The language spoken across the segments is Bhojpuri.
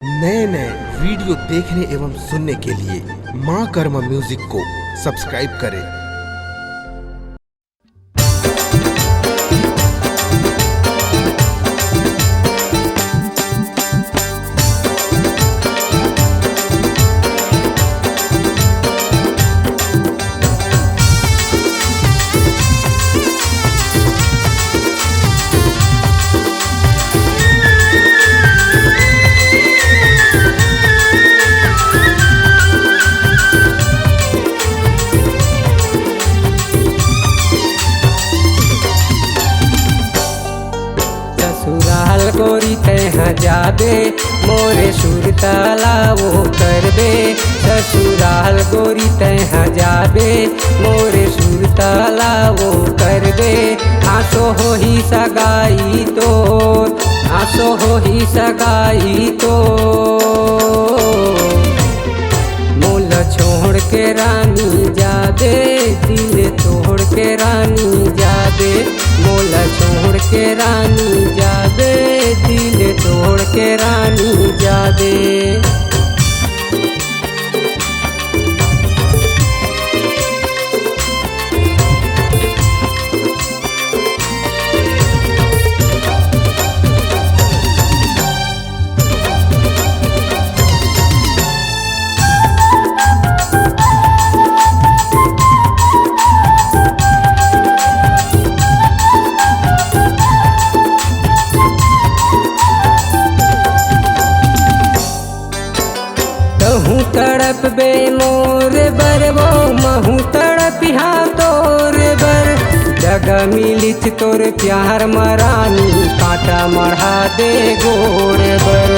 नए नए वीडियो देखने एवं सुनने के लिए माँ कर्मा म्यूजिक को सब्सक्राइब करें। ससुराल गोरी तहाँ जाबे मोरे सुरताला वो करबे। ससुराल गोरी तहाँ जाबे मोरे सुरताला वो करबे। आसो हो ही सगाई तो आसो हो ही सगाई तो मोल छोड़ के रानी जाबे दिल तोड़ के रानी जाबे। मोल छोड़ के रानी जाबे दिल तोड़ के रानी जाबे। कहूँ तड़प बे मोर बरबो महू तड़पिहा तोर बर। जगह मिलिच तोर प्यार मरानी कांटा मढ़ा दे गोर बर।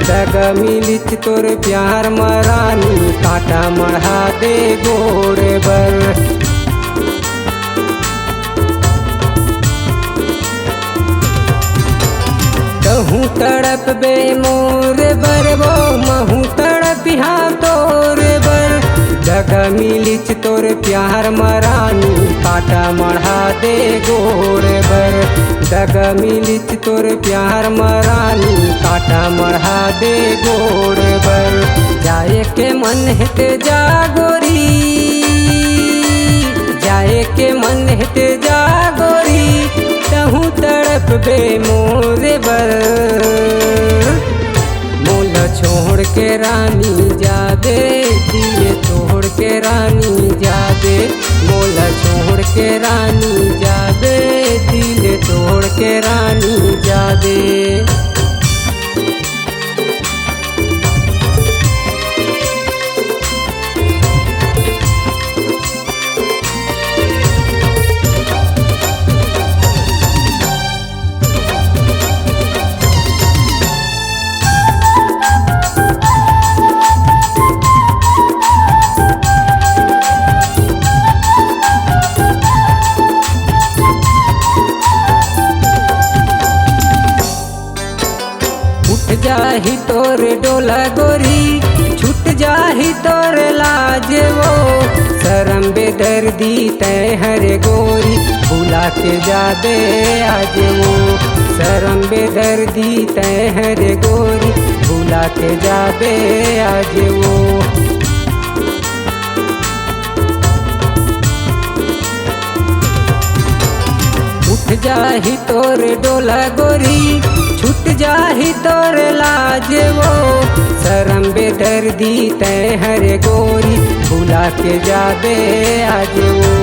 जगह मिलिच तोर प्यार मरानी कांटा मढ़ा दे गोर बर। कहूँ तड़प बे मोर बरबो महू तड़पिहा तोर बर। जगह मिलिच तोर प्यार मरानी कांटा मढ़ा दे गोर बर। जगह मिलिच तोर प्यार मरानी कांटा मढ़ा दे गोर बर। जाए के मन हेते जागोरी जाए के मन हेते जागोरी कहूँ तड़प बे मोर बर। मोल छोड़ के रानी जाबे दिल तोड़ के रानी जाबे। मोल छोड़ के रानी जाबे दिल तोड़ के रानी जाबे। जाही तोर डोला गोरी छूट जाही तोर लाज वो। शरम बेदर्दी तय हरे गोरी भुला के जाबे आज वो। शरम बेदर्दी तय हरे गोरी भुला के जाबे आज वो। उठ जाही तोर डोला गोरी छूट जाही तोर लाज वो। शरम बेदर्दी तय हरे गोरी भुला के जाबे आज वो।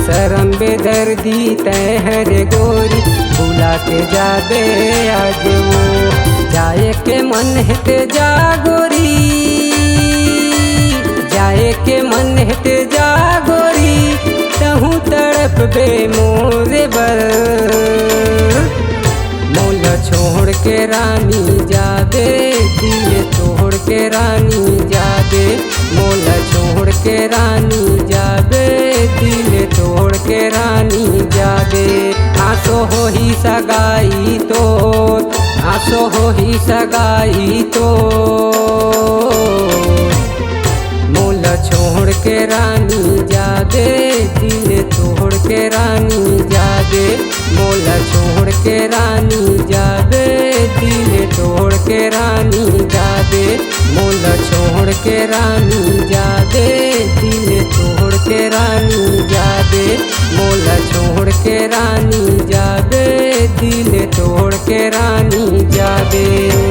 शरम बेदर्दी तय हरे गोरी भुला के जाबे आज वो। जाए के मन हेते जागोरी जाए के मन हेते जागोरी कहूँ तड़प बे मोर बर। मोल छोड़ के रानी जाबे दिल तोड़ के रानी जाबे। मोल छोड़ के रानी जाबे दिल तोड़ के रानी जाबे। आसो हो ही सगाई तो आसो हो ही सगाई तो मोल छोड़ के रानी जाबे दिल तोड़ के रानी जाबे। मोल छोड़ के रानी जाबे दिल तोड़ के रानी जाबे। के रानी जाबे, दिल तोड़ के रानी जाबे, मोला छोड़ के रानी जाबे, दिल तोड़ के रानी जाबे।